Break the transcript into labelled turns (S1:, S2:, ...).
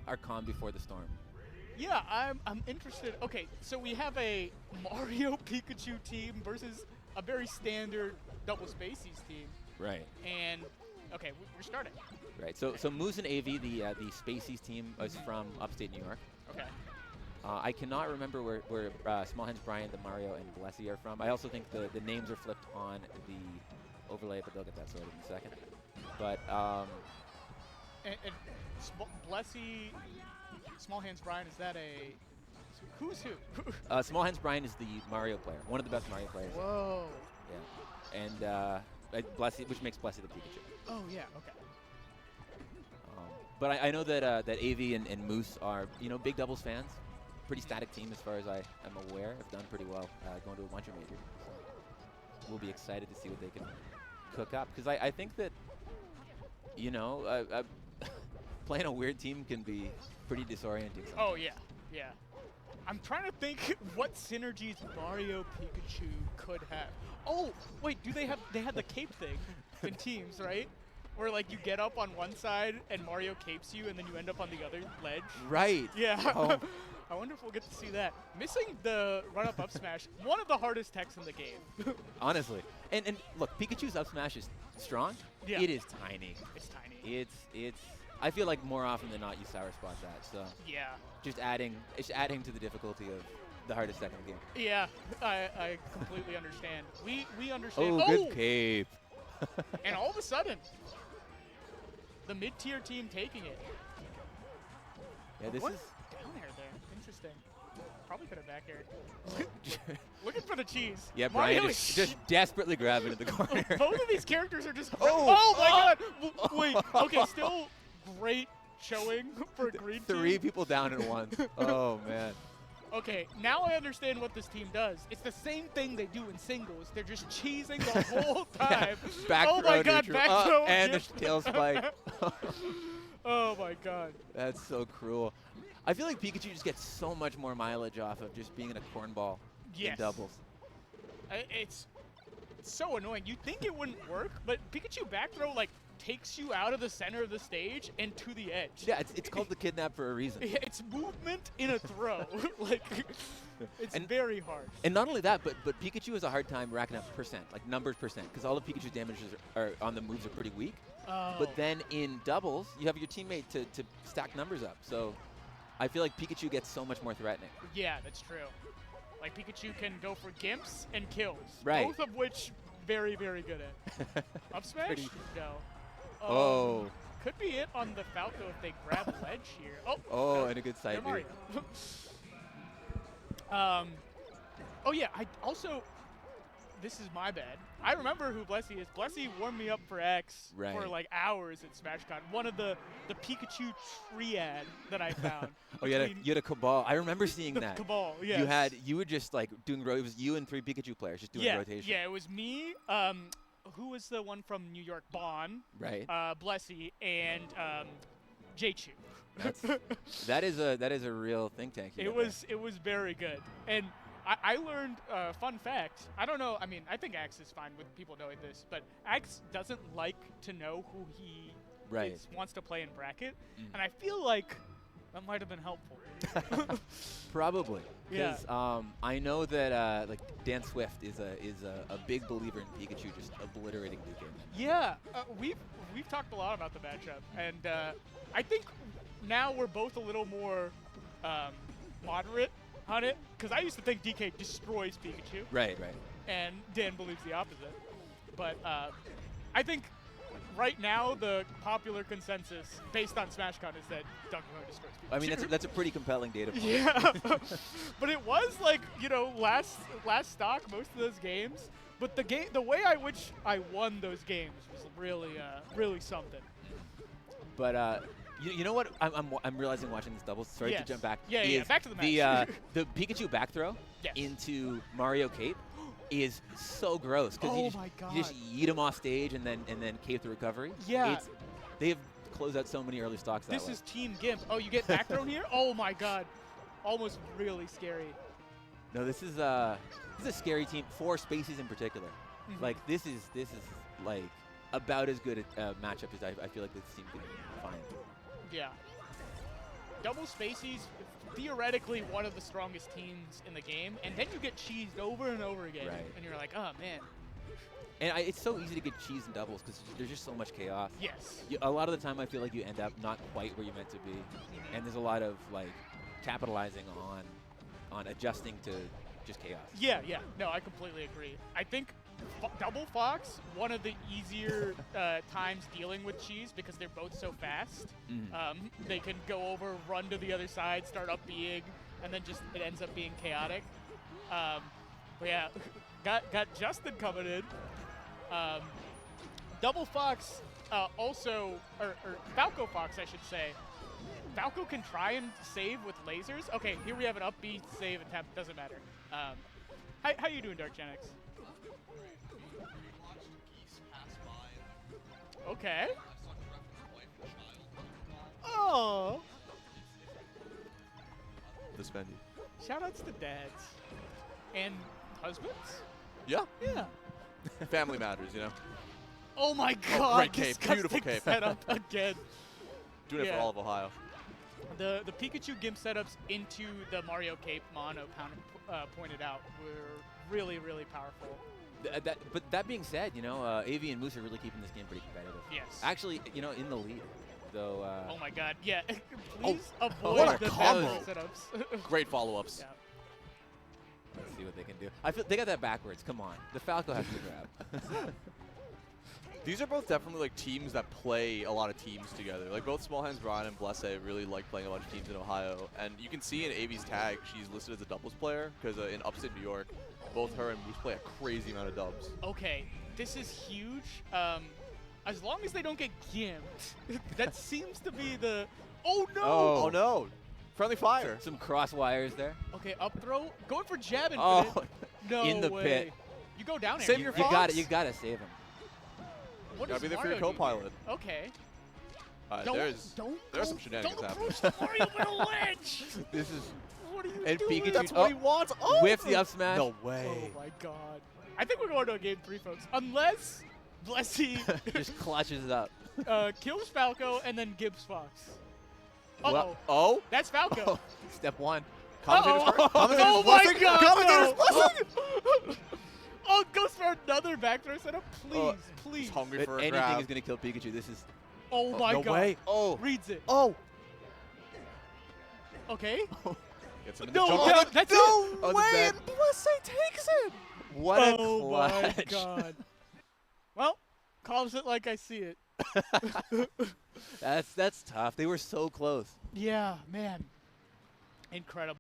S1: our calm before the storm.
S2: Yeah, I'm interested. Okay, so we have a Mario Pikachu team versus a very standard double Spacies team.
S1: Right.
S2: And okay, we're starting.
S1: Right. So Moose and Avie, the Spacies team, is from upstate New York.
S2: Okay.
S1: I cannot remember where Smallhandsbrian, the Mario, and Blessy are from. I also think the names are flipped on the overlay, but they'll get that sorted in a second. But
S2: And Blessy, Smallhandsbrian, is that a who's who?
S1: Smallhandsbrian is the Mario player, one of the best Mario players.
S2: Whoa.
S1: Yeah. And Blessy, which makes Blessy the Pikachu.
S2: Oh yeah. Okay.
S1: But I know that Avie and Moose are big doubles fans. Pretty static team as far as I am aware. Have done pretty well going to a bunch of majors. So we'll be excited to see what they can cook up, because I think that playing a weird team can be pretty disorienting sometimes.
S2: Oh yeah, yeah. I'm trying to think what synergies Mario Pikachu could have. Oh wait, they had the cape thing in teams, right? Where like you get up on one side and Mario capes you, and then you end up on the other ledge.
S1: Right.
S2: Yeah.
S1: Oh.
S2: I wonder if we'll get to see that. Missing the run-up up smash, one of the hardest techs in the game.
S1: Honestly. And look, Pikachu's up smash is strong.
S2: Yeah.
S1: It is tiny.
S2: It's tiny.
S1: It's I feel like more often than not you sour spot that. So
S2: yeah.
S1: just adding to the difficulty of the hardest deck in the game.
S2: Yeah, I completely understand. We understand.
S1: Oh, good cape.
S2: And all of a sudden, the mid-tier team taking it.
S1: Yeah, this
S2: what?
S1: is
S2: Down air there. Interesting. Probably could have back aired. Looking for the cheese.
S1: Yeah,
S2: Mario
S1: Brian just desperately grabbing at the corner.
S2: Both of these characters are just.
S1: Oh!
S2: My God! Wait. Okay, still great showing for green team.
S1: 3 people down at once. Oh man.
S2: Okay, now I understand what this team does. It's the same thing they do in singles. They're just cheesing the whole time.
S1: Yeah. Back
S2: oh my God!
S1: neutral.
S2: Back throw
S1: and the tail spike.
S2: Oh my God.
S1: That's so cruel. I feel like Pikachu just gets so much more mileage off of just being in a cornball in doubles.
S2: It's so annoying. You'd think it wouldn't work, but Pikachu back throw like takes you out of the center of the stage and to the edge.
S1: Yeah, it's called the kidnap for a reason.
S2: It's movement in a throw. Like it's very hard.
S1: And not only that, but Pikachu has a hard time racking up percent, like numbers percent, because all of Pikachu's damages are on the moves are pretty weak.
S2: Oh.
S1: But then in doubles, you have your teammate to stack numbers up. So I feel like Pikachu gets so much more threatening.
S2: Yeah, that's true. Like Pikachu can go for gimps and kills.
S1: Right.
S2: Both of which very, very good at. Up smash? No.
S1: Oh.
S2: Could be it on the Falco if they grab ledge here.
S1: Oh, and a good side
S2: Mario. Oh yeah, I also, this is my bad. I remember who Blessy is. Blessy warmed me up for X for like hours at SmashCon. One of the Pikachu triad that I found.
S1: Oh, you had a Cabal. I remember seeing that.
S2: Cabal, yes.
S1: You were just like doing, it was you and 3 Pikachu players just doing rotation.
S2: Yeah, it was me. Who was the one from New York? Bon.
S1: Right.
S2: Blessy and J-Chu.
S1: That is a real think tank.
S2: It was very good. And I learned fun fact. I don't know. I mean, I think Axe is fine with people knowing this, but Axe doesn't like to know who he wants to play in bracket, and I feel like that might have been helpful.
S1: Probably. Because
S2: yeah.
S1: I know that like Dan Swift is a big believer in Pikachu just obliterating Luke.
S2: Yeah, we've talked a lot about the matchup, and I think now we're both a little more moderate on it, because I used to think DK destroys Pikachu.
S1: Right.
S2: And Dan believes the opposite. But I think right now the popular consensus based on SmashCon is that Donkey Kong destroys Pikachu.
S1: I mean, that's a pretty compelling data point.
S2: Yeah. But it was like, last stock most of those games. But the way I which I won those games was really something.
S1: But you know what I'm realizing watching this doubles. Sorry to jump back.
S2: Yeah, back to the match.
S1: The Pikachu back throw into Mario Cape is so gross because you just yeet him off stage and then cape the recovery.
S2: Yeah.
S1: They have closed out so many early stocks that way.
S2: This is Team Gimp. Oh, you get back thrown here? Oh my God. Almost really scary.
S1: No, this is a scary team for Spacies in particular.
S2: Mm-hmm.
S1: Like this is like about as good a matchup as I feel like this team can find.
S2: Yeah. double Spacey's theoretically one of the strongest teams in the game, and then you get cheesed over and over again,
S1: Right.
S2: and you're like, oh man.
S1: And it's so easy to get cheese in doubles because there's just so much chaos.
S2: Yes.
S1: A lot of the time, I feel like you end up not quite where you meant to be, and there's a lot of like capitalizing on adjusting to just chaos.
S2: Yeah, yeah. No, I completely agree. I think double Fox, one of the easier times dealing with cheese because they're both so fast. They can go over, run to the other side, start up being, and then just it ends up being chaotic. But yeah, got Justin coming in. Double Fox also, or Falco Fox, I should say. Falco can try and save with lasers. Okay, here we have an up B, save, and tap. Doesn't matter. How you doing, Dark Gen X? Okay. Oh.
S3: This venue.
S2: Shoutouts to dads and husbands.
S3: Yeah.
S2: Yeah.
S3: Family matters, you know.
S2: Oh my God!
S3: great cape.
S2: Disgusting
S3: Beautiful cape.
S2: setup again.
S3: Doing it for all of Ohio.
S2: The Pikachu GIMP setups into the Mario Cape Mono pointed out were really, really powerful.
S1: But that being said, you know, Avie and Moose are really keeping this game pretty competitive.
S2: Yes.
S1: Actually, you know, in the lead, though.
S2: Oh my God! Yeah. Please avoid
S3: what a
S2: the
S3: combo.
S2: setups.
S3: Great follow-ups.
S2: Yeah.
S1: Let's see what they can do. I feel they got that backwards. Come on, the Falco has to grab.
S3: These are both definitely like teams that play a lot of teams together. Like both Smallhandsbrian and Blesse really like playing a bunch of teams in Ohio. And you can see in Avie's tag, she's listed as a doubles player because in upstate New York, both her and Moose play a crazy amount of dubs.
S2: Okay, this is huge. As long as they don't get gimped, that seems to be the. Oh no!
S3: Oh no! Friendly fire.
S1: Some cross wires there.
S2: Okay, up throw, going for jab and
S1: Oh,
S2: no
S1: in the
S2: way.
S1: pit.
S2: You go down
S3: Save
S2: air.
S3: your
S1: You
S3: Fox?
S1: got it. You got to save him.
S2: What
S3: Gotta
S2: does
S3: be there for your
S2: Mario do
S3: co-pilot.
S2: here? Okay.
S3: There's some shenanigans
S2: don't
S3: happening.
S2: approach Mario with a ledge.
S1: This is
S2: What are you
S1: and
S2: doing?
S1: Pikachu.
S3: That's what he wants. Oh!
S1: Whiff the up smash.
S3: No way.
S2: Oh my God. I think we're going to a game 3, folks. Unless Blessy
S1: Just clutches it up.
S2: kills Falco and then Gibbs Fox.
S1: Well,
S3: Oh?
S2: That's Falco.
S1: Step one.
S3: Commentator's
S2: Uh-oh.
S3: commentator's
S2: Oh my
S3: blessing.
S2: God,
S3: Commentator's
S2: no.
S3: blessing.
S2: Oh, goes for another back throw setup. Please, please.
S3: He's hungry
S1: But
S3: for a
S1: anything
S3: grab.
S1: is going to kill Pikachu. This is.
S2: Oh my
S3: no
S2: God.
S3: way. Oh.
S2: Reads it.
S3: Oh.
S2: Okay.
S3: Gets him in the
S2: No,
S3: jungle.
S2: no, that's it.
S3: No
S1: Oh, the
S3: way.
S1: bad-
S3: And Blesse takes it.
S1: What a
S2: Oh my
S1: clutch.
S2: God. Well, calls it like I see it.
S1: That's tough. They were so close.
S2: Yeah, man. Incredible.